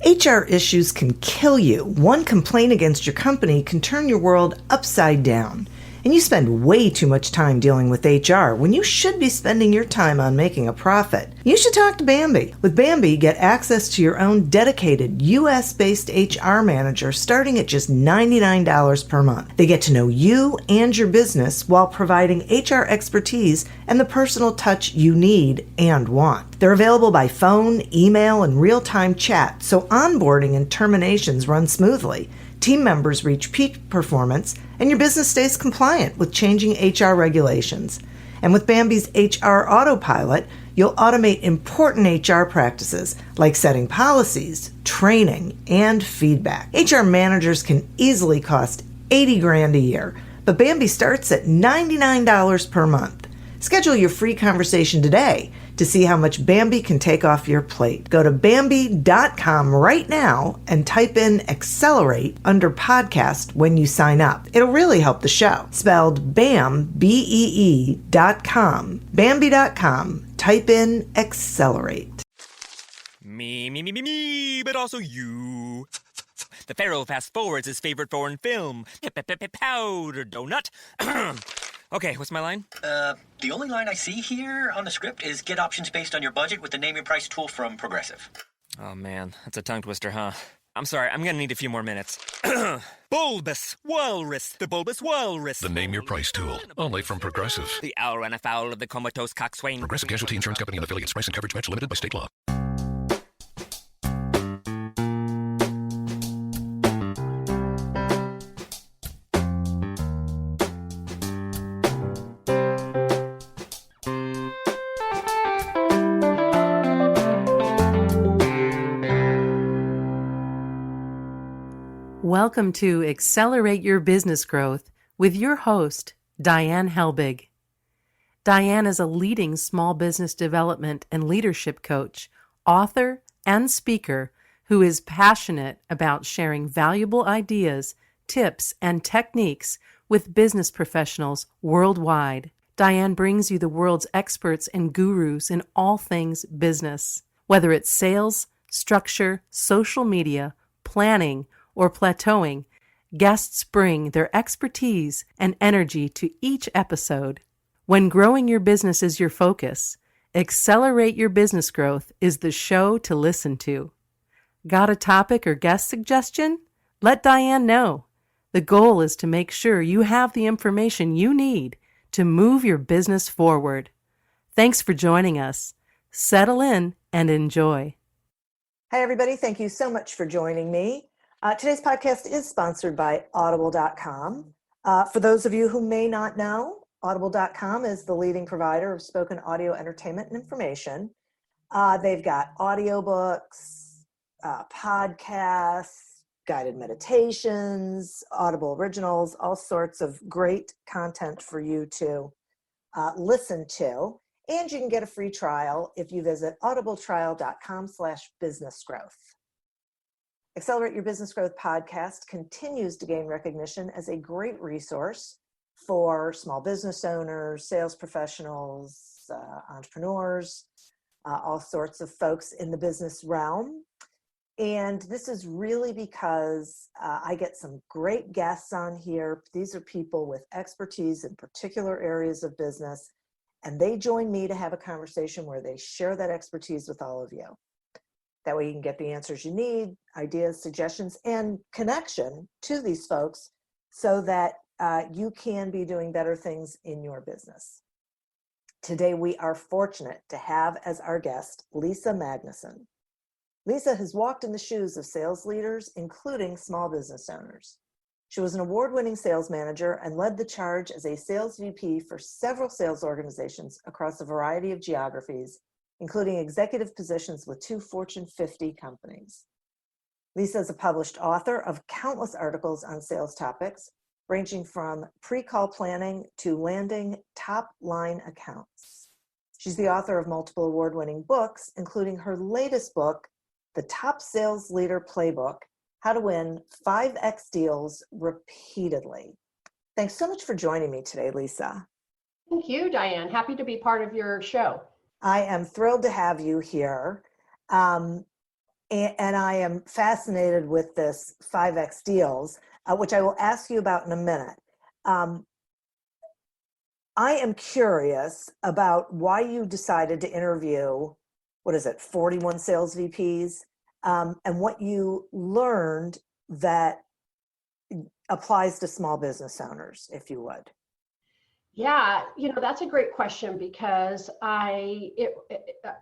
HR issues can kill you. One complaint against your company can turn your world upside down. And you spend way too much time dealing with HR when you should be spending your time on making a profit. You should talk to Bambi. With Bambi, get access to your own dedicated US-based HR manager starting at just $99 per month. They get to know you and your business while providing HR expertise and the personal touch you need and want. They're available by phone, email, and real-time chat, so onboarding and terminations run smoothly. Team members reach peak performance, and your business stays compliant with changing HR regulations. And with Bambi's HR Autopilot, you'll automate important HR practices like setting policies, training, and feedback. HR managers can easily cost $80,000 a year, but Bambi starts at $99 per month. Schedule your free conversation today to see how much Bambi can take off your plate. Go to Bambi.com right now and type in Accelerate under podcast when you sign up. It'll really help the show. Spelled BAM, BEE.com. Bambi.com. Type in Accelerate. Me, but also you. The Pharaoh fast forwards his favorite foreign film, Powder Donut. Okay, what's my line? The only line I see here on the script is get options based on your budget with the Name Your Price tool from Progressive. Oh man, that's a tongue twister, huh? I'm sorry, I'm gonna need a few more minutes. Bulbous Walrus, the Bulbous Walrus. The Name Your Price tool, only from Progressive. The owl ran afoul of the comatose coxswain. Progressive Casualty Insurance Company and affiliates. Price and coverage match limited by state law. Welcome to Accelerate Your Business Growth with your host, Diane Helbig. Diane is a leading small business development and leadership coach, author, and speaker who is passionate about sharing valuable ideas, tips, and techniques with business professionals worldwide. Diane brings you the world's experts and gurus in all things business, whether it's sales, structure, social media, planning, or plateauing. Guests bring their expertise and energy to each episode. When growing your business is your focus, Accelerate Your Business Growth is the show to listen to. Got a topic or guest suggestion? Let Diane know. The goal is to make sure you have the information you need to move your business forward. Thanks for joining us. Settle in and enjoy. Hi, everybody. Thank you so much for joining me. Today's podcast is sponsored by Audible.com. For those of you who may not know, Audible.com is the leading provider of spoken audio entertainment and information. They've got audiobooks, podcasts, guided meditations, Audible originals, all sorts of great content for you to listen to. And you can get a free trial if you visit audibletrial.com/businessgrowth. Accelerate Your Business Growth podcast continues to gain recognition as a great resource for small business owners, sales professionals, entrepreneurs, all sorts of folks in the business realm. And this is really because I get some great guests on here. These are people with expertise in particular areas of business, and they join me to have a conversation where they share that expertise with all of you. That way you can get the answers you need, ideas, suggestions, and connection to these folks so that you can be doing better things in your business. Today, we are fortunate to have as our guest, Lisa Magnuson. Lisa has walked in the shoes of sales leaders, including small business owners. She was an award-winning sales manager and led the charge as a sales VP for several sales organizations across a variety of geographies, including executive positions with 2 Fortune 50 companies. Lisa is a published author of countless articles on sales topics, ranging from pre-call planning to landing top-line accounts. She's the author of multiple award-winning books, including her latest book, The Top Sales Leader Playbook, How to Win 5X Deals Repeatedly. Thanks so much for joining me today, Lisa. Thank you, Diane. Happy to be part of your show. I am thrilled to have you here. and I am fascinated with this 5X deals, which I will ask you about in a minute. I am curious about why you decided to interview, 41 sales VPs, and what you learned that applies to small business owners, if you would. Yeah, that's a great question because I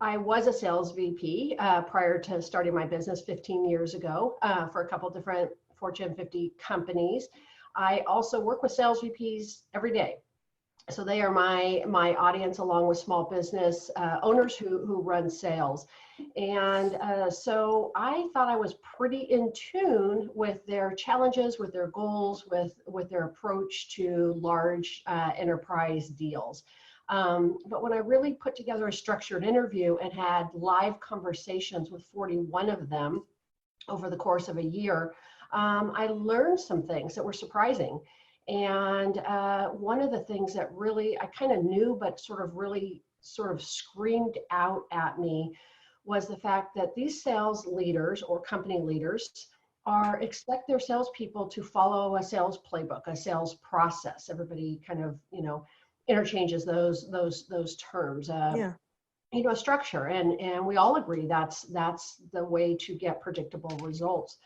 was a sales VP prior to starting my business 15 years ago for a couple different Fortune 50 companies. I also work with sales VPs every day. So they are my audience, along with small business owners who run sales. And so I thought I was pretty in tune with their challenges, with their goals, with their approach to large enterprise deals. But when I really put together a structured interview and had live conversations with 41 of them over the course of a year, I learned some things that were surprising. And one of the things that really I kind of knew, but sort of screamed out at me, was the fact that these sales leaders or company leaders expect their salespeople to follow a sales playbook, a sales process. Everybody kind of interchanges those terms. Yeah. A structure, and we all agree that's the way to get predictable results.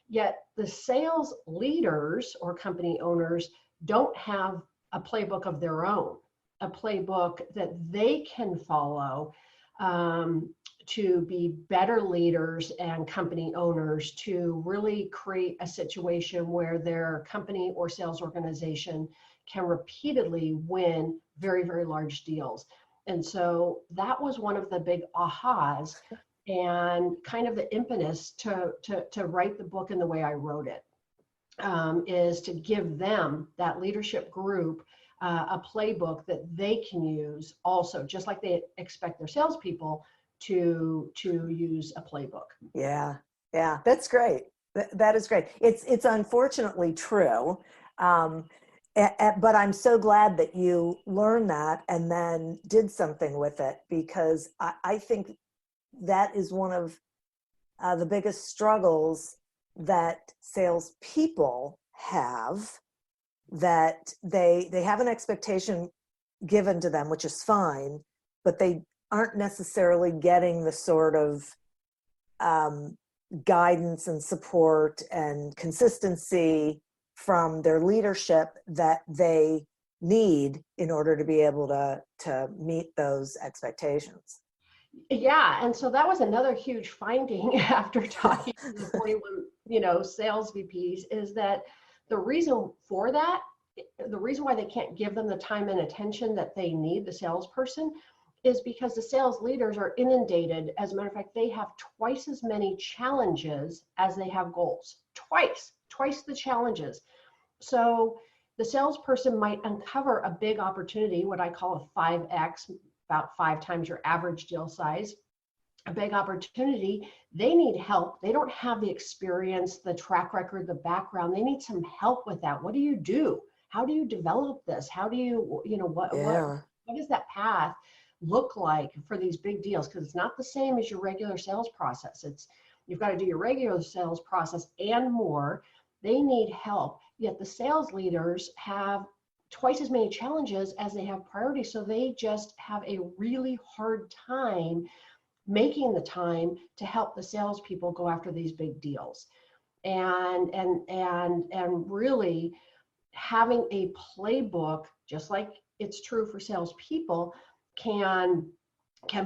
Yet the sales leaders or company owners don't have a playbook of their own, a playbook that they can follow to be better leaders and company owners, to really create a situation where their company or sales organization can repeatedly win very, very large deals. And so that was one of the big ahas and kind of the impetus to write the book in the way I wrote it, is to give them, that leadership group, a playbook that they can use also, just like they expect their salespeople to use a playbook. Yeah, that's great. That is great. It's unfortunately true, but I'm so glad that you learned that and then did something with it, because I think that is one of the biggest struggles that salespeople have, that they have an expectation given to them, which is fine, but they aren't necessarily getting the sort of guidance and support and consistency from their leadership that they need in order to be able to meet those expectations. Yeah, and so that was another huge finding after talking to the 41, sales VPs, is that the reason for that, the reason why they can't give them the time and attention that they need, the salesperson, is because the sales leaders are inundated. As a matter of fact, they have twice as many challenges as they have goals. Twice the challenges. So the salesperson might uncover a big opportunity, what I call a 5X, about 5 times your average deal size, a big opportunity. They need help. They don't have the experience, the track record, the background. They need some help with that. What do you do? How do you develop this? How do you, what does that path look like for these big deals? Because it's not the same as your regular sales process. You've got to do your regular sales process and more. They need help. Yet the sales leaders have twice as many challenges as they have priorities. So they just have a really hard time making the time to help the salespeople go after these big deals. And really having a playbook, just like it's true for salespeople, can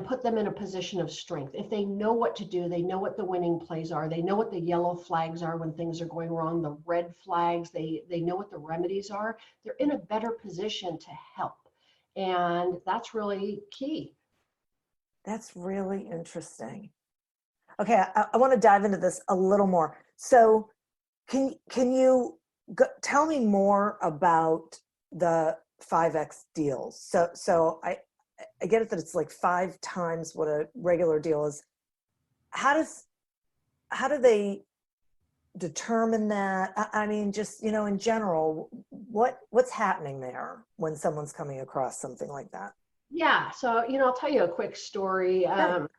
put them in a position of strength. If they know what to do, they know what the winning plays are, they know what the yellow flags are when things are going wrong, the red flags, they know what the remedies are, they're in a better position to help. And that's really key. That's really interesting. Okay, I want to dive into this a little more. So can you tell me more about the 5X deals? So I get it that it's like 5 times what a regular deal is. How do they determine that? I mean, just, in general, what's happening there when someone's coming across something like that? Yeah, so I'll tell you a quick story. Sure.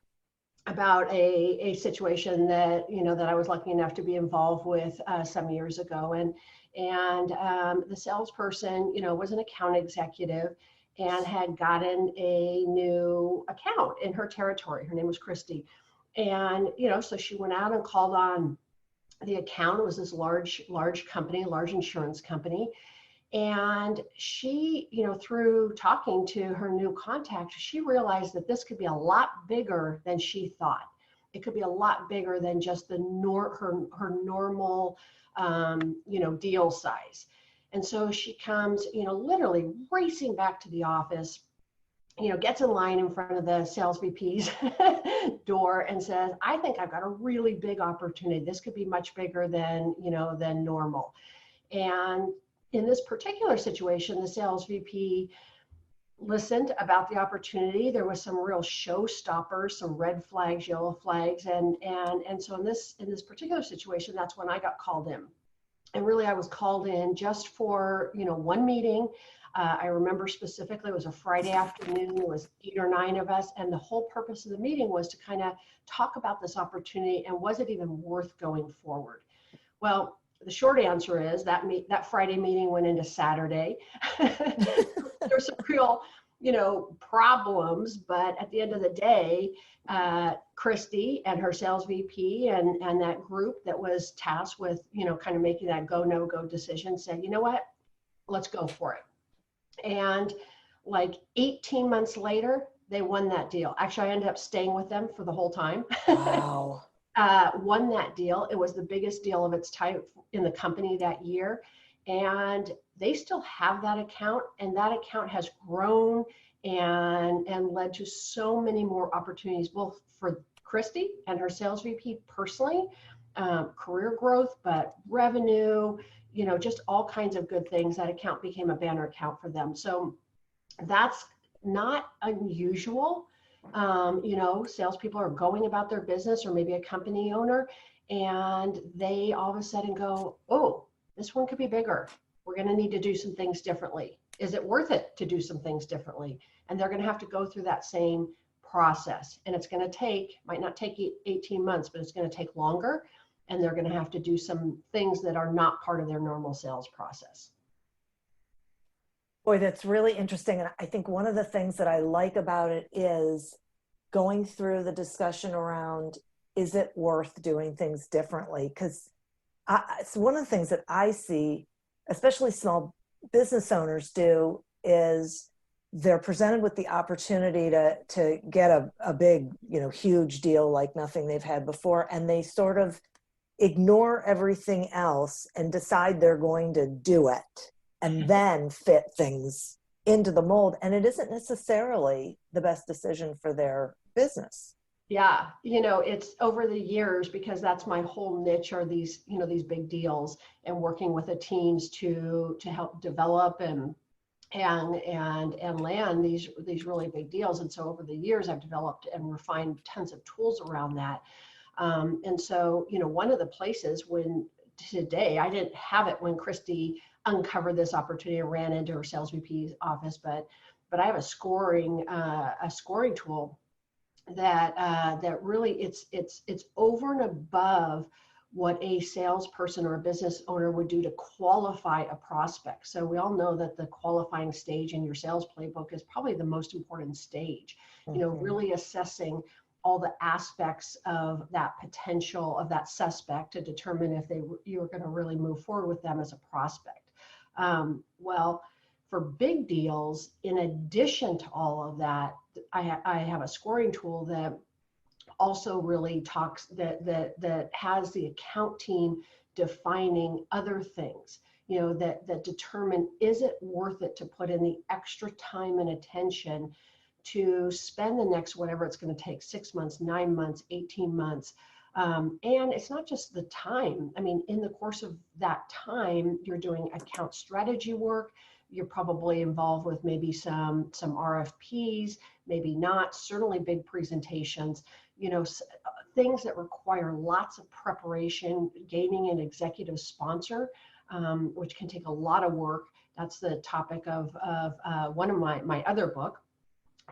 about a situation that, that I was lucky enough to be involved with some years ago. And the salesperson, was an account executive and had gotten a new account in her territory. Her name was Christy. And, so she went out and called on the account. It was this large company, large insurance company. And she, through talking to her new contact, she realized that this could be a lot bigger than she thought. It could be a lot bigger than just her normal, deal size. And so she comes, literally racing back to the office, gets in line in front of the sales VP's door and says, I think I've got a really big opportunity. This could be much bigger than normal. And in this particular situation, the sales VP listened about the opportunity. There was some real showstoppers, some red flags, yellow flags, and so in this particular situation, that's when I got called in. And really, I was called in just for one meeting. I remember specifically it was a Friday afternoon. There was 8 or 9 of us, and the whole purpose of the meeting was to kind of talk about this opportunity and was it even worth going forward. Well, the short answer is that Friday meeting went into Saturday. There's some real, problems, but at the end of the day, Christy and her sales VP and that group that was tasked with, kind of making that go, no go decision said, you know what, let's go for it. And like 18 months later, they won that deal. Actually, I ended up staying with them for the whole time. Wow. Won that deal. It was the biggest deal of its type in the company that year. And they still have that account, and that account has grown and led to so many more opportunities, both for Christy and her sales VP personally, career growth, but revenue, just all kinds of good things. That account became a banner account for them. So that's not unusual. Salespeople are going about their business, or maybe a company owner, and they all of a sudden go, oh, this one could be bigger. We're going to need to do some things differently. Is it worth it to do some things differently? And they're going to have to go through that same process. And it's going to might not take 18 months, but it's going to take longer. And they're going to have to do some things that are not part of their normal sales process. Boy, that's really interesting. And I think one of the things that I like about it is going through the discussion around, is it worth doing things differently? Because it's one of the things that I see, especially small business owners do, is they're presented with the opportunity to get a big, huge deal like nothing they've had before. And they sort of ignore everything else and decide they're going to do it and then fit things into the mold. And it isn't necessarily the best decision for their business. Yeah, it's over the years, because that's my whole niche, are these, these big deals, and working with the teams to help develop and land these really big deals. And so over the years, I've developed and refined tons of tools around that. And so, one of the places when today, I didn't have it when Christy uncovered this opportunity and ran into her sales VP's office, but I have a scoring tool that really it's over and above what a salesperson or a business owner would do to qualify a prospect. So we all know that the qualifying stage in your sales playbook is probably the most important stage. Mm-hmm. Really assessing all the aspects of that potential of that suspect to determine if you're going to really move forward with them as a prospect. Well, for big deals, in addition to all of that, I have a scoring tool that also really talks that has the account team defining other things, that determine, is it worth it to put in the extra time and attention to spend the next, whatever it's going to take, 6 months, 9 months, 18 months. And it's not just the time. I mean, in the course of that time, you're doing account strategy work. You're probably involved with maybe some RFPs, maybe not, certainly big presentations, things that require lots of preparation, gaining an executive sponsor, which can take a lot of work. That's the topic of one of my other book.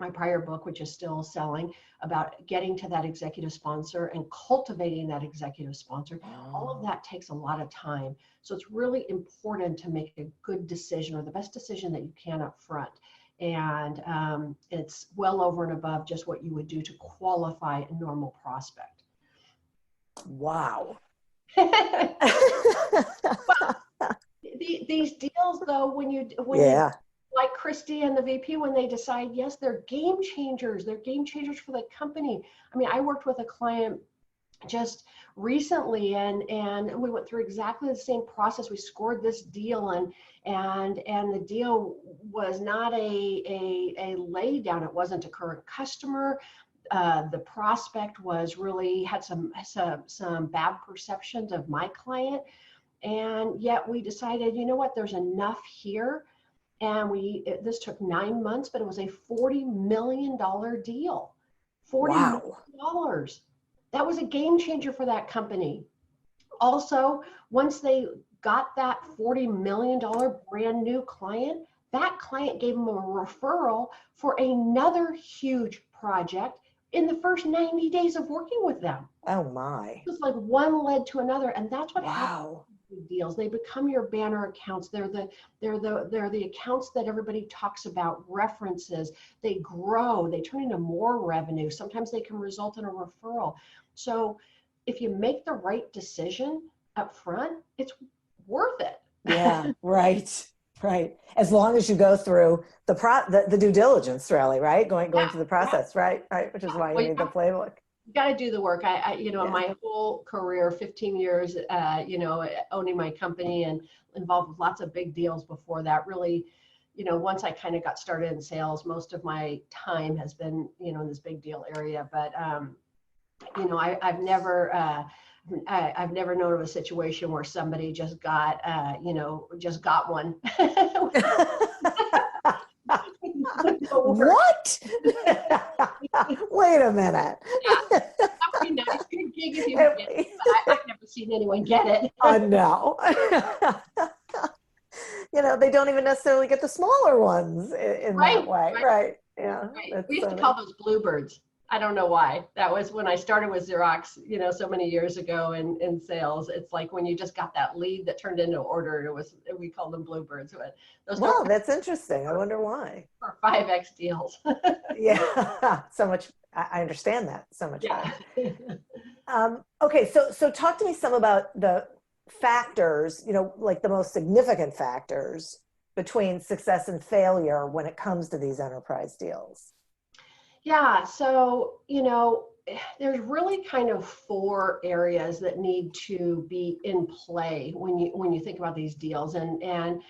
my prior book, which is still selling, about getting to that executive sponsor and cultivating that executive sponsor. All of that takes a lot of time. So it's really important to make a good decision, or the best decision that you can up front. And it's well over and above just what you would do to qualify a normal prospect. Wow. These deals, though, when you like Christy and the VP, when they decide, yes, they're game changers. They're game changers for the company. I mean, I worked with a client just recently, and we went through exactly the same process. We scored this deal, and the deal was not a lay down. It wasn't a current customer. The prospect was really had some bad perceptions of my client, and yet we decided, you know what, there's enough here. And this took 9 months, but it was a $40 million deal. $40 million. That was a game changer for that company. Also, once they got that $40 million brand new client, that client gave them a referral for another huge project in the first 90 days of working with them. Oh my. It was like one led to another, and that's what happens. Deals, they become your banner accounts. They're the accounts that everybody talks about, references. They grow, they turn into more revenue. Sometimes they can result in a referral. So if you make the right decision up front, it's worth it. Yeah, right. As long as you go through the due diligence, really, right? Going through the process, right, which is why you need the playbook. You got to do the work. My whole career, 15 years, owning my company and involved with lots of big deals before that. Really, once I kind of got started in sales, most of my time has been, in this big deal area. But, I've never known of a situation where somebody just got one. What? Wait a minute. Yeah, that would be nice. Good gig if you get it, but I've never seen anyone get it. No. They don't even necessarily get the smaller ones in that way. Right. Yeah. Right. We used to call those bluebirds. I don't know why. That was when I started with Xerox, so many years ago in sales. It's like when you just got that lead that turned into an order, we called them bluebirds. But those that's interesting. I wonder why. Or 5X deals. Yeah, so much. I understand that so much better. Okay, so talk to me some about the factors, like the most significant factors between success and failure when it comes to these enterprise deals. Yeah, so, there's really kind of 4 areas that need to be in play when you think about these deals. And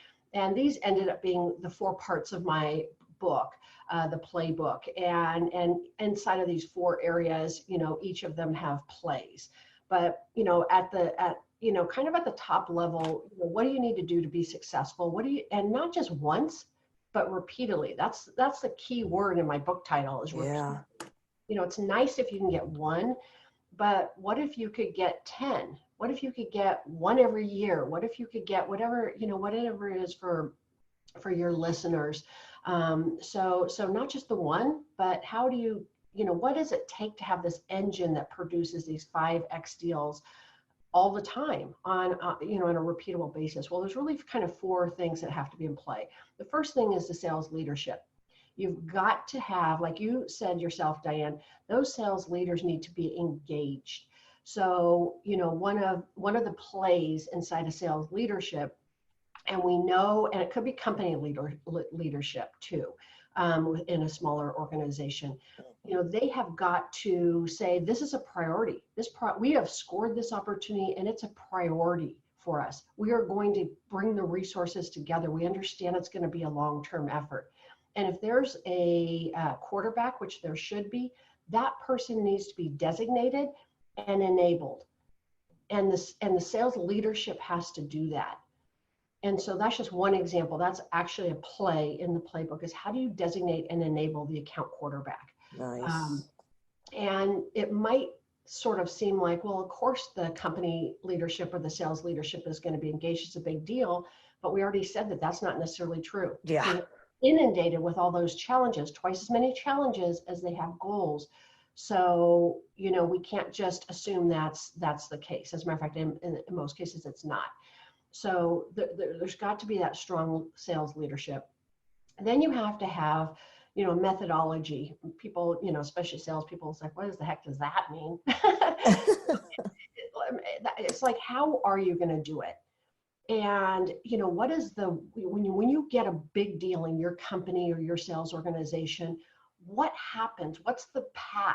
these ended up being the 4 parts of my book, the playbook. And inside of these 4 areas, each of them have plays. But, kind of at the top level, what do you need to do to be successful? and not just once, but repeatedly. That's the key word in my book title is repeat. Yeah. It's nice if you can get 1, but what if you could get 10? What if you could get 1 every year? What if you could get whatever it is for your listeners? So not just the 1, but how do you, what does it take to have this engine that produces these 5X deals all the time on a repeatable basis? Well, there's really kind of 4 things that have to be in play. The first thing is the sales leadership. You've got to have, like you said yourself, Diane, those sales leaders need to be engaged. So, one of the plays inside of sales leadership, and we know, and it could be company leadership too, in a smaller organization, they have got to say, this is a priority. We have scored this opportunity and it's a priority for us. We are going to bring the resources together. We understand it's going to be a long-term effort. And if there's a quarterback, which there should be, that person needs to be designated and enabled. And the sales leadership has to do that. And so that's just one example. That's actually a play in the playbook, is how do you designate and enable the account quarterback? Nice. And it might sort of seem like, well, of course the company leadership or the sales leadership is going to be engaged. It's a big deal, but we already said that that's not necessarily true. Yeah. inundated with all those challenges, twice as many challenges as they have goals. So, we can't just assume that's the case. As a matter of fact, in most cases, it's not. So there's got to be that strong sales leadership. And then you have to have, methodology. People, especially salespeople, it's like, what the heck does that mean? It's like, how are you going to do it? And, what is when you get a big deal in your company or your sales organization, what happens? What's the path?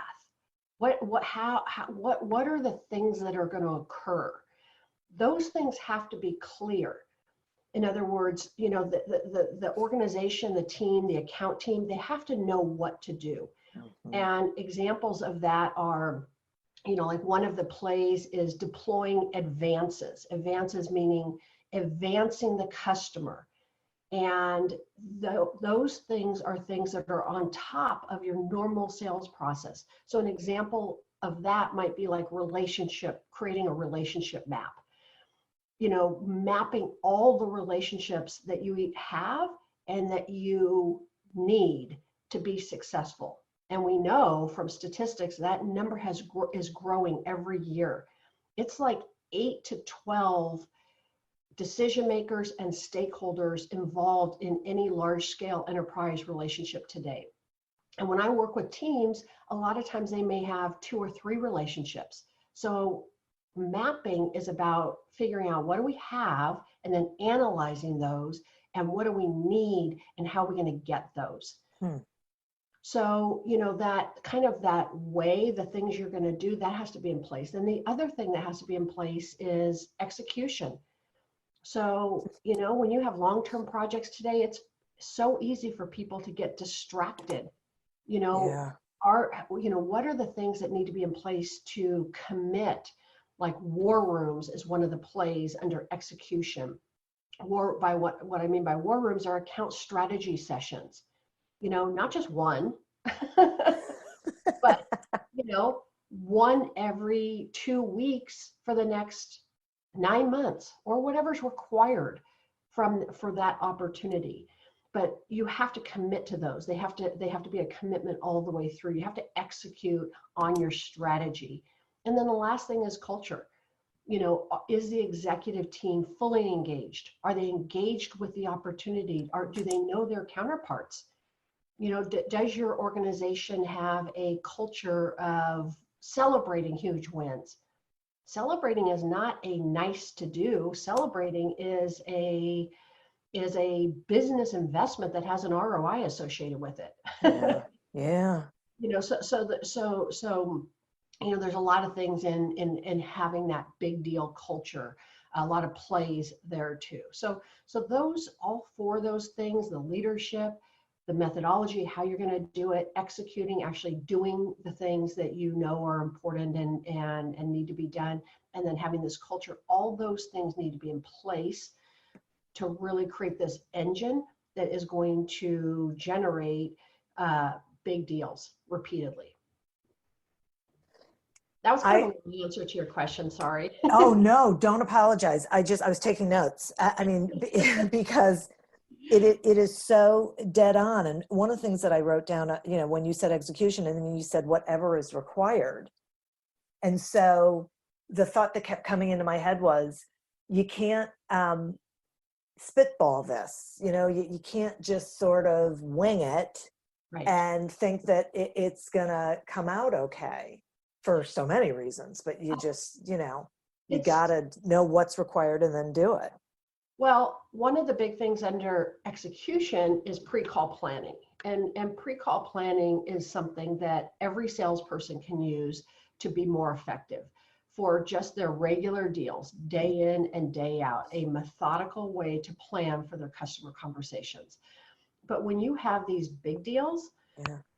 What are the things that are going to occur? Those things have to be clear. In other words, the organization, the team, the account team, they have to know what to do. Mm-hmm. And examples of that are, like one of the plays is deploying advances. Advances meaning advancing the customer. And those things are things that are on top of your normal sales process. So an example of that might be like creating a relationship map. Mapping all the relationships that you have and that you need to be successful. And we know from statistics that number is growing every year. It's like 8 to 12 decision makers and stakeholders involved in any large scale enterprise relationship today. And when I work with teams, a lot of times they may have 2 or 3 relationships. So mapping is about figuring out what do we have and then analyzing those and what do we need and how are we going to get those. So, that kind of that way, the things you're going to do, that has to be in place. And the other thing that has to be in place is execution. So, when you have long-term projects today, it's so easy for people to get distracted. What are the things that need to be in place to commit? Like war rooms is one of the plays under execution. What I mean by war rooms are account strategy sessions. Not just one, but one every 2 weeks for the next 9 months or whatever's required for that opportunity. But you have to commit to those. They have to be a commitment all the way through. You have to execute on your strategy. And then the last thing is culture. Is the executive team fully engaged? Are they engaged with the opportunity? Do they know their counterparts? Does your organization have a culture of celebrating huge wins? Celebrating is not a nice to do. Celebrating is a business investment that has an ROI associated with it. Yeah. So there's a lot of things in having that big deal culture, a lot of plays there too. So all 4 of those things, the leadership, the methodology, how you're going to do it, executing, actually doing the things that are important and need to be done, and then having this culture, all those things need to be in place to really create this engine that is going to generate big deals repeatedly. That was kind of the answer to your question. Sorry. Oh, no, don't apologize. I was taking notes. I mean, because it is so dead on. And one of the things that I wrote down, when you said execution and then you said whatever is required. And so the thought that kept coming into my head was, you can't spitball this, you can't just sort of wing it. Right. And think that it's going to come out okay for so many reasons, but you just, you got to know what's required and then do it. Well, one of the big things under execution is pre-call planning. And pre-call planning is something that every salesperson can use to be more effective for just their regular deals, day in and day out, a methodical way to plan for their customer conversations. But when you have these big deals,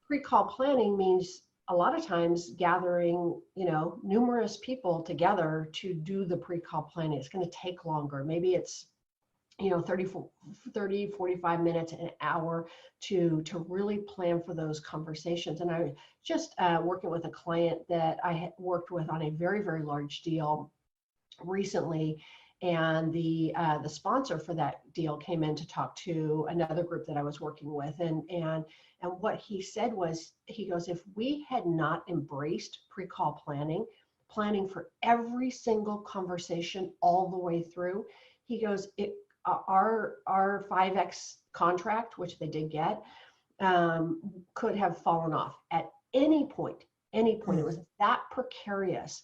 pre-call planning means a lot of times gathering, numerous people together to do the pre-call planning. It's going to take longer. Maybe it's, 30, 45 minutes, an hour to really plan for those conversations. And I just working with a client that I had worked with on a very, very large deal recently. And the sponsor for that deal came in to talk to another group that I was working with, and what he said was, he goes, if we had not embraced pre-call planning for every single conversation all the way through, he goes, our 5X contract, which they did get, could have fallen off at any point. It was that precarious.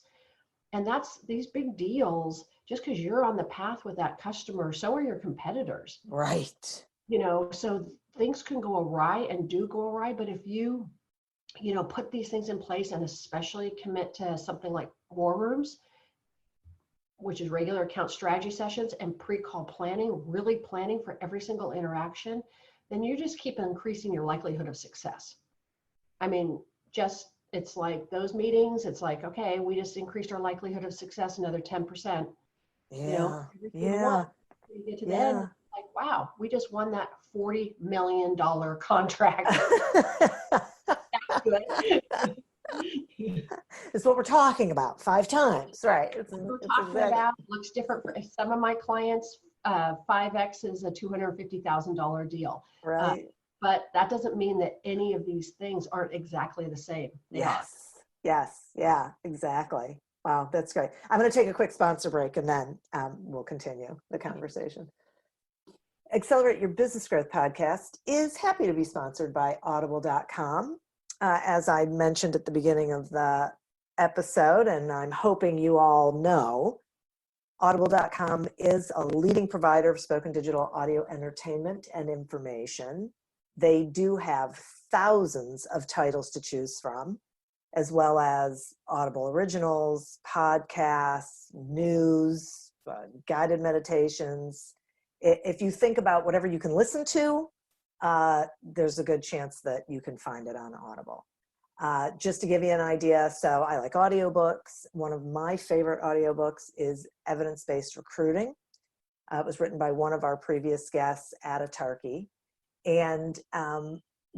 And that's these big deals. Just because you're on the path with that customer, so are your competitors. Right. So things can go awry and do go awry. But if you put these things in place, and especially commit to something like war rooms, which is regular account strategy sessions, and pre-call planning, really planning for every single interaction, then you just keep increasing your likelihood of success. I mean, it's like those meetings, it's like, okay, we just increased our likelihood of success another 10%. Yeah. You get to the end, like, wow, we just won that $40 million contract. That's good. It's what we're talking about 5 times, right? We're talking about looks different for some of my clients. 5X is a $250,000 deal, right? But that doesn't mean that any of these things aren't exactly the same. Yes, yeah, exactly. Wow, that's great. I'm going to take a quick sponsor break, and then we'll continue the conversation. Accelerate Your Business Growth podcast is happy to be sponsored by Audible.com. As I mentioned at the beginning of the episode, and I'm hoping you all know, Audible.com is a leading provider of spoken digital audio entertainment and information. They do have thousands of titles to choose from, as well as Audible originals, podcasts, news, guided meditations. If you think about whatever you can listen to, there's a good chance that you can find it on Audible. Just to give you an idea, so I like audiobooks. One of my favorite audiobooks is Evidence-Based Recruiting. It was written by one of our previous guests, Ada Tarkey. And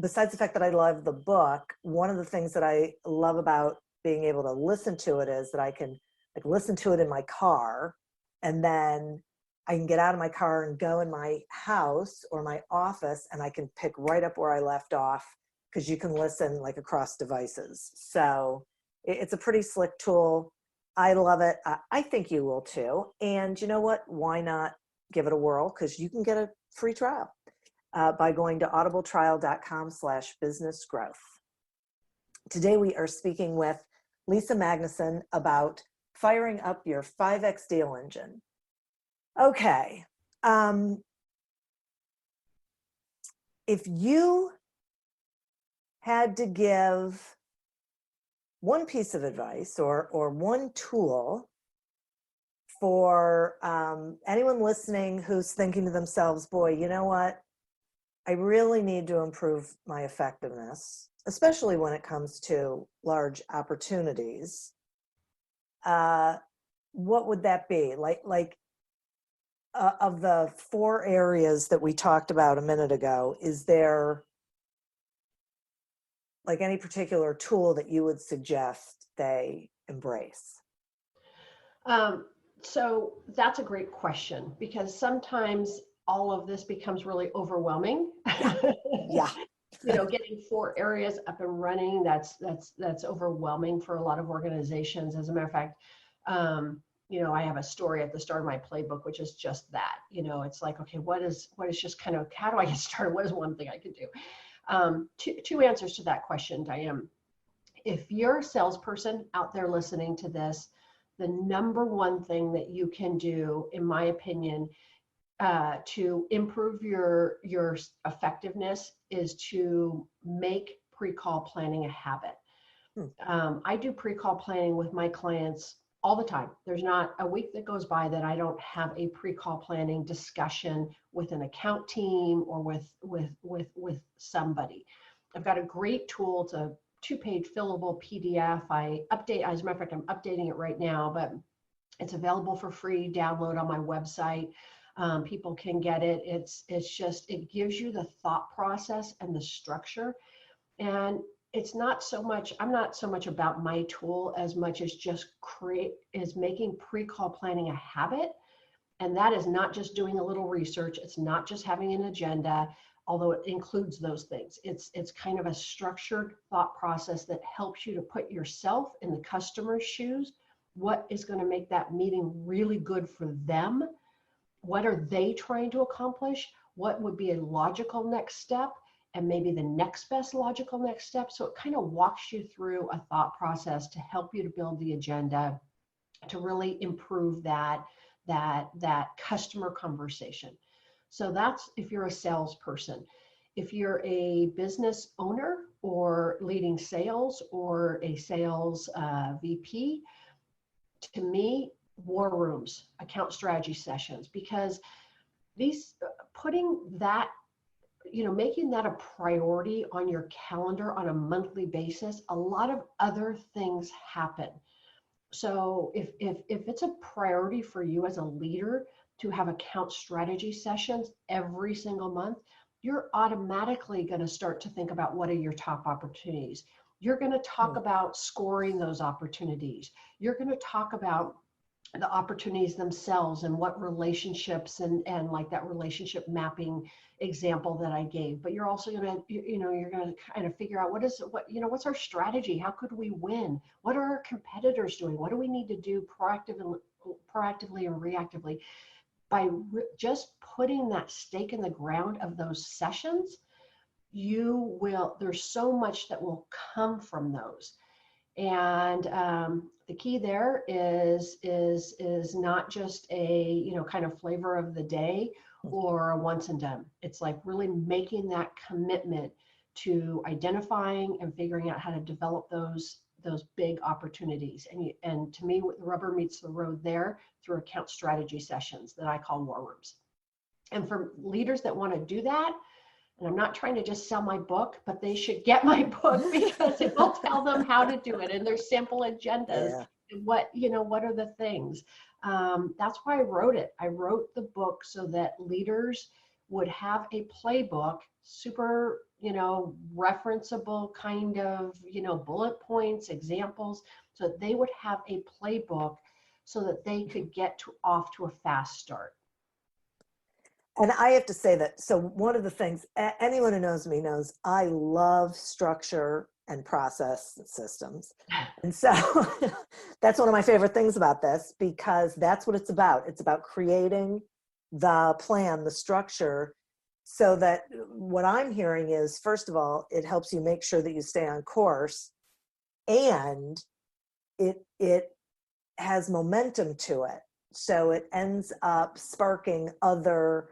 besides the fact that I love the book, one of the things that I love about being able to listen to it is that I can listen to it in my car, and then I can get out of my car and go in my house or my office, and I can pick right up where I left off, because you can listen across devices. So it's a pretty slick tool. I love it. I think you will too. And you know what? Why not give it a whirl? Because you can get a free trial by going to audibletrial.com/businessgrowth. Today we are speaking with Lisa Magnuson about firing up your 5X deal engine. Okay. If you had to give one piece of advice or one tool for anyone listening who's thinking to themselves, boy, you know what? I really need to improve my effectiveness, especially when it comes to large opportunities. What would that be? Of the 4 areas that we talked about a minute ago, is there any particular tool that you would suggest they embrace? So that's a great question, because sometimes all of this becomes really overwhelming. Yeah. Getting 4 areas up and running, that's overwhelming for a lot of organizations. As a matter of fact, I have a story at the start of my playbook, which is just that. It's like, okay, what is just kind of, how do I get started? What is one thing I can do? Two answers to that question, Diane. If you're a salesperson out there listening to this, the number one thing that you can do, in my opinion, to improve your effectiveness is to make pre-call planning a habit. I do pre-call planning with my clients all the time. There's not a week that goes by that I don't have a pre-call planning discussion with an account team or with somebody. I've got a great tool. It's a 2-page fillable PDF. As a matter of fact, I'm updating it right now, but it's available for free download on my website. People can get it. It gives you the thought process and the structure. And I'm not so much about my tool as much as making pre-call planning a habit, And that is not just doing a little research. It's not just having an agenda, although it includes those things. It's kind of a structured thought process that helps you to put yourself in the customer's shoes. What is going to make that meeting really good for them? What are they trying to accomplish? What would be a logical next step? And maybe the next best logical next step. So it kind of walks you through a thought process to help you to build the agenda, to really improve that customer conversation. So that's if you're a salesperson. If you're a business owner or leading sales or a sales VP, to me, war rooms, account strategy sessions, because these putting that, making that a priority on your calendar on a monthly basis, a lot of other things happen. So if it's a priority for you as a leader to have account strategy sessions every single month, you're automatically going to start to think about what are your top opportunities. You're going to talk about scoring those opportunities. You're going to talk about the opportunities themselves and what relationships and like that relationship mapping example that I gave. But you're also going to, you're going to kind of figure out what's our strategy? How could we win? What are our competitors doing? What do we need to do proactively and reactively? By just putting that stake in the ground of those sessions, there's so much that will come from those. And the key there is not just a kind of flavor of the day or a once and done. It's like really making that commitment to identifying and figuring out how to develop those big opportunities. And to me, the rubber meets the road there through account strategy sessions that I call war rooms. And for leaders that want to do that, and I'm not trying to just sell my book, but they should get my book because it will tell them how to do it. And there's sample agendas. Yeah. And what are the things? That's why I wrote it. I wrote the book so that leaders would have a playbook, super, referenceable kind of, bullet points, examples, so that they would have a playbook so that they could get off to a fast start. And I have to say that, so one of the things, anyone who knows me knows I love structure and process systems. And so that's one of my favorite things about this, because that's what it's about. It's about creating the plan, the structure, so that what I'm hearing is, first of all, it helps you make sure that you stay on course, and it has momentum to it. So it ends up sparking other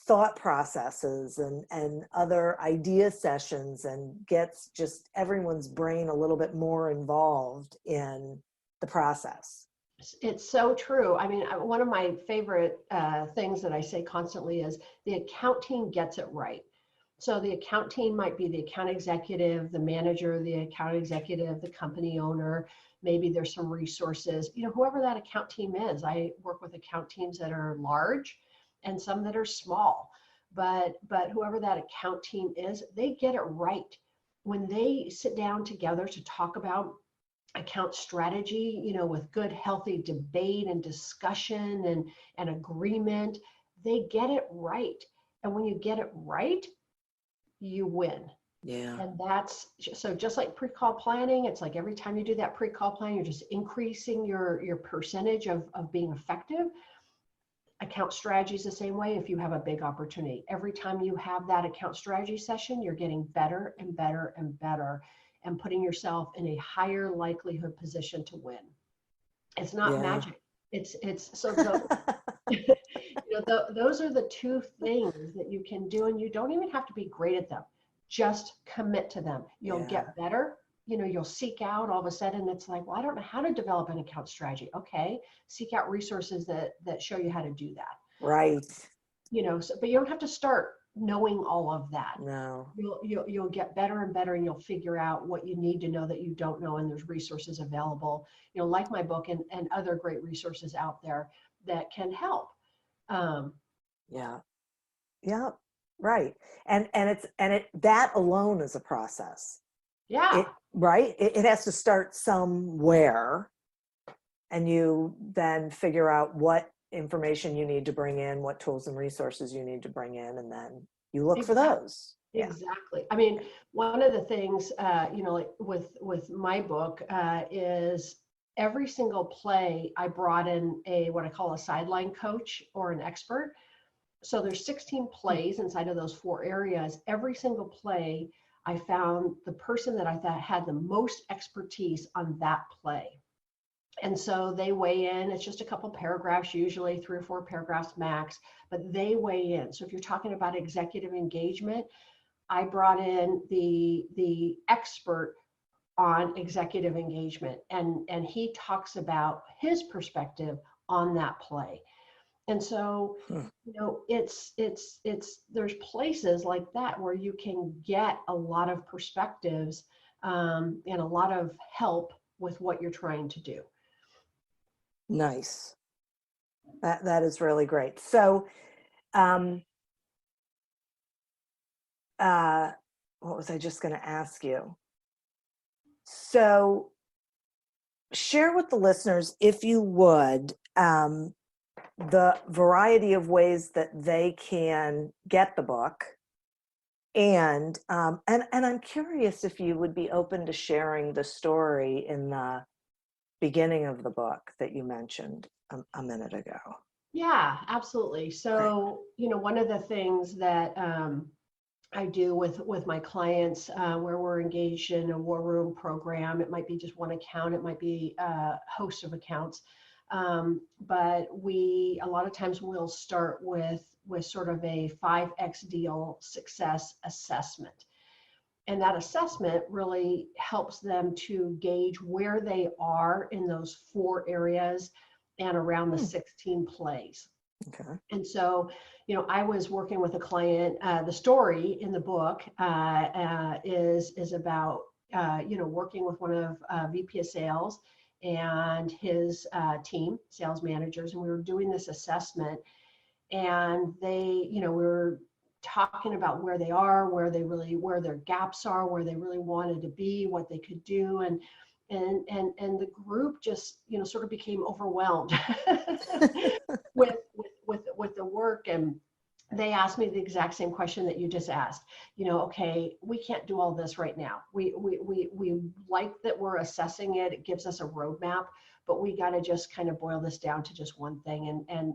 thought processes and other idea sessions, and gets just everyone's brain a little bit more involved in the process. It's so true. I mean, one of my favorite things that I say constantly is the account team gets it right. So the account team might be the account executive, the manager, the account executive, the company owner. Maybe there's some resources, whoever that account team is. I work with account teams that are large and some that are small, but whoever that account team is, they get it right. When they sit down together to talk about account strategy, with good, healthy debate and discussion and agreement, they get it right. And when you get it right, you win. Yeah. And that's so just like pre-call planning, it's like every time you do that pre-call plan, you're just increasing your percentage of being effective. Account strategy is the same way. If you have a big opportunity, every time you have that account strategy session, you're getting better and better and better, and putting yourself in a higher likelihood position to win. It's not magic. It's so those are the two things that you can do, and you don't even have to be great at them. Just commit to them. You'll get better. You'll seek out, all of a sudden it's like, well, I don't know how to develop an account strategy. Okay. Seek out resources that show you how to do that. Right. But you don't have to start knowing all of that. No. You'll get better and better, and you'll figure out what you need to know that you don't know. And there's resources available, like my book and other great resources out there that can help. Yeah. Right. And that alone is a process. Yeah. It has to start somewhere, and you then figure out what information you need to bring in, what tools and resources you need to bring in, and then you look for Exactly. those. Yeah. Exactly. I mean, one of the things, like with my book, is every single play I brought in what I call a sideline coach or an expert. So there's 16 plays inside of those 4 areas. Every single play, I found the person that I thought had the most expertise on that play. And so they weigh in. It's just a couple paragraphs, usually 3 or 4 paragraphs max, but they weigh in. So if you're talking about executive engagement, I brought in the expert on executive engagement, and he talks about his perspective on that play. And so, it's there's places like that where you can get a lot of perspectives, and a lot of help with what you're trying to do. Nice. That is really great. So, what was I just going to ask you? So share with the listeners, if you would, the variety of ways that they can get the book. And I'm curious if you would be open to sharing the story in the beginning of the book that you mentioned a minute ago. Yeah, absolutely. So, one of the things that I do with my clients, where we're engaged in a war room program. It might be just one account, it might be a host of accounts. But a lot of times we'll start with sort of a 5X deal success assessment. And that assessment really helps them to gauge where they are in those 4 areas and around the 16 plays. Okay. And so, I was working with a client. The story in the book is about, working with one of VP of sales and his team, sales managers, and we were doing this assessment. And they, we were talking about where they are, where their gaps are, where they really wanted to be, what they could do, and the group just, sort of became overwhelmed with the work. And they asked me the exact same question that you just asked. Okay, we can't do all this right now. We like that we're assessing it. It gives us a roadmap, but we got to just kind of boil this down to just one thing. And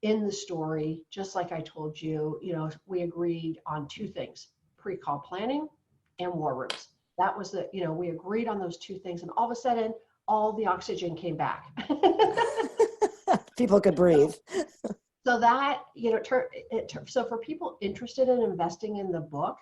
in the story, just like I told you, we agreed on 2 things: pre-call planning and war rooms. That was we agreed on those 2 things, and all of a sudden, all the oxygen came back. People could breathe. So that, so for people interested in investing in the book,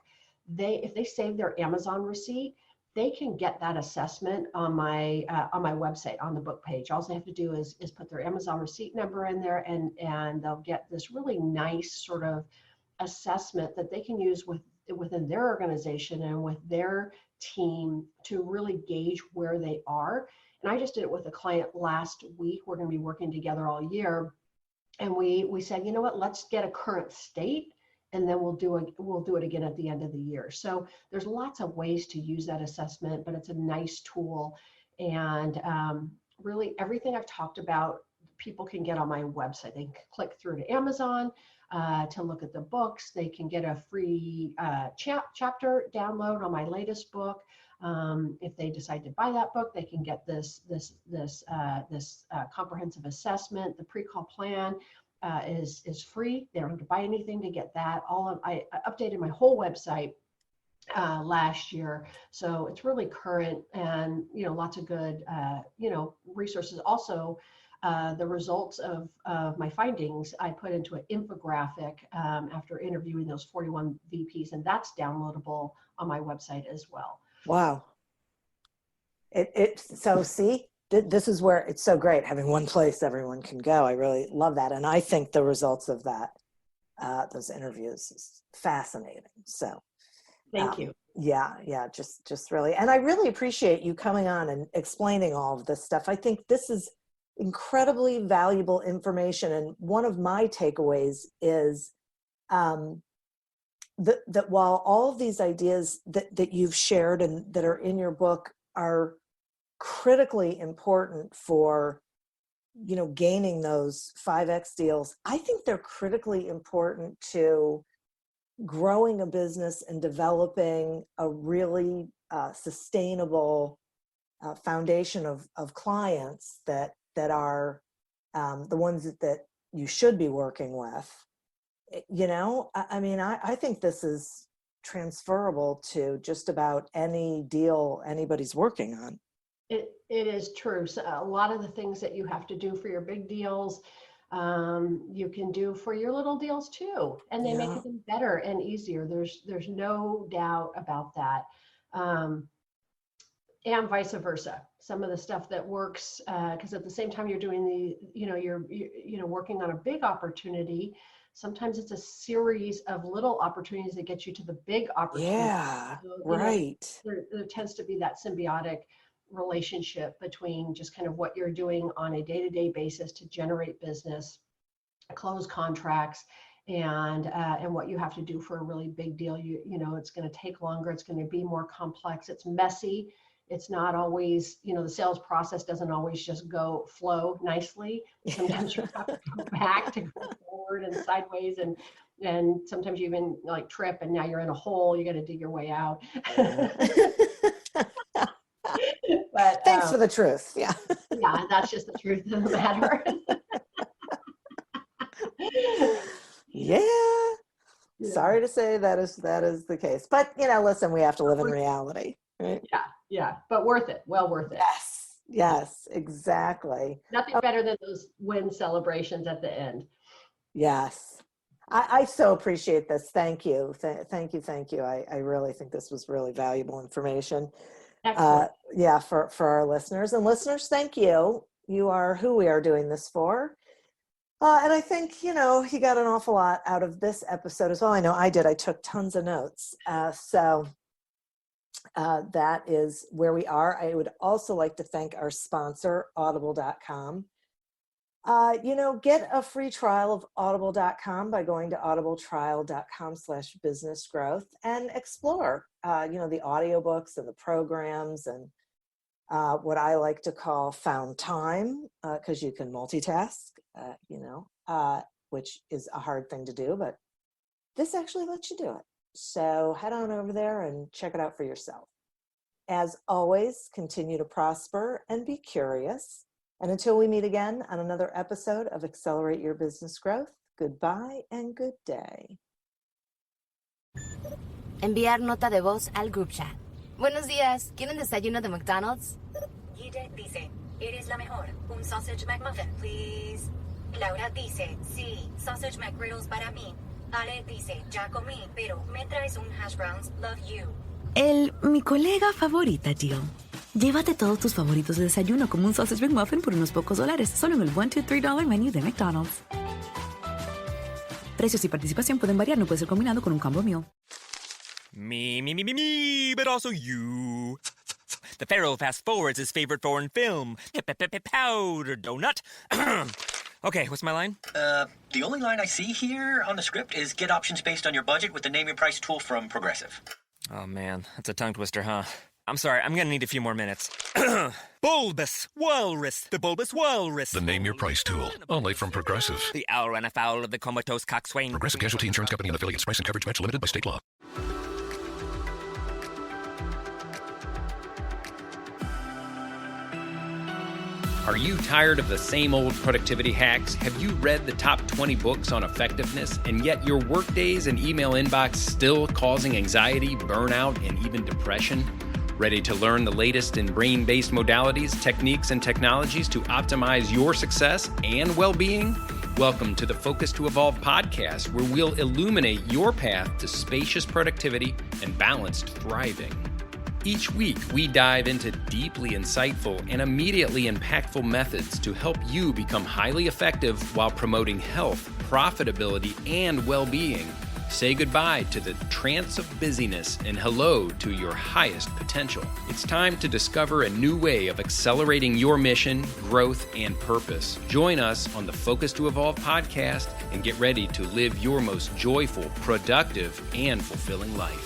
if they save their Amazon receipt, they can get that assessment on my website on the book page. All they have to do is put their Amazon receipt number in there, and they'll get this really nice sort of assessment that they can use within their organization and with their team to really gauge where they are. And I just did it with a client last week. We're going to be working together all year. And we said, you know what, let's get a current state, and then we'll do it again at the end of the year. So there's lots of ways to use that assessment, but it's a nice tool. And really everything I've talked about, people can get on my website. They can click through to Amazon to look at the books. They can get a free chapter download on my latest book. If they decide to buy that book, they can get this comprehensive assessment. The pre-call plan is free. They don't have to buy anything to get that. I updated my whole website last year, so it's really current, and lots of good resources. Also, the results of my findings I put into an infographic after interviewing those 41 VPs, and that's downloadable on my website as well. Wow. So see, this is where it's so great having one place everyone can go. I really love that. And I think the results of that, those interviews, is fascinating. So thank you. Yeah, just really, and I really appreciate you coming on and explaining all of this stuff. I think this is incredibly valuable information. And one of my takeaways is that while all of these ideas that you've shared and that are in your book are critically important for gaining those 5X deals, I think they're critically important to growing a business and developing a really sustainable foundation of clients that are the ones that you should be working with. I think this is transferable to just about any deal anybody's working on. It is true. So a lot of the things that you have to do for your big deals, you can do for your little deals too, and they make them better and easier. There's no doubt about that. And vice versa. Some of the stuff that works, because at the same time you're doing you're working on a big opportunity. Sometimes it's a series of little opportunities that get you to the big opportunity. Yeah, right. There tends to be that symbiotic relationship between just kind of what you're doing on a day-to-day basis to generate business, close contracts, and what you have to do for a really big deal. It's going to take longer. It's going to be more complex. It's messy. It's not always, the sales process doesn't always just flow nicely. Sometimes you have to come back to go forward and sideways, and sometimes you even trip and now you're in a hole. You got to dig your way out. But thanks for the truth. Yeah. Yeah, that's just the truth of the matter. Yeah. Sorry to say that is the case, but listen, we have to live in reality, right? Yeah, but worth it. Well worth it. Yes, exactly. Nothing better than those win celebrations at the end. Yes. I so appreciate this. Thank you. Thank you. I really think this was really valuable information. Excellent. For our listeners. And listeners, thank you. You are who we are doing this for. And I think, you got an awful lot out of this episode as well. I know I did. I took tons of notes. So that is where we are. I would also like to thank our sponsor, audible.com. Get a free trial of audible.com by going to audibletrial.com/businessgrowth and explore, the audiobooks and the programs and what I like to call found time, because you can multitask, which is a hard thing to do, but this actually lets you do it. So head on over there and check it out for yourself. As always, continue to prosper and be curious. And until we meet again on another episode of Accelerate Your Business Growth, goodbye and good day. Enviar nota de voz al group chat. Buenos días, ¿quieren desayuno de McDonald's? Guille dice, eres la mejor. Un sausage McMuffin, please. Laura dice, sí, sausage McGriddles para mí. Ale dice, ya comí, pero me traes un hash browns, love you. Mi colega favorita, Jill. Llévate todos tus favoritos de desayuno como un sausage McMuffin por unos pocos $, solo en el $1, $2, $3 menú de McDonald's. Precios y participación pueden variar, no puede ser combinado con un combo meal. Me, but also you. The Pharaoh fast forwards his favorite foreign film, Powder Donut. Okay, what's my line? The only line I see here on the script is get options based on your budget with the Name Your Price tool from Progressive. Oh man, that's a tongue twister, huh? I'm sorry, I'm gonna need a few more minutes. Bulbous Walrus, the Bulbous Walrus. The Name Your Price tool, only from Progressive. The owl ran afoul of the comatose coxswain. Progressive Casualty Insurance Company and affiliates. Price and coverage match limited by state law. Are you tired of the same old productivity hacks? Have you read the top 20 books on effectiveness, and yet your workdays and email inbox still causing anxiety, burnout, and even depression? Ready to learn the latest in brain-based modalities, techniques, and technologies to optimize your success and well-being? Welcome to the Focus to Evolve podcast, where we'll illuminate your path to spacious productivity and balanced thriving. Each week, we dive into deeply insightful and immediately impactful methods to help you become highly effective while promoting health, profitability, and well-being. Say goodbye to the trance of busyness and hello to your highest potential. It's time to discover a new way of accelerating your mission, growth, and purpose. Join us on the Focus to Evolve podcast and get ready to live your most joyful, productive, and fulfilling life.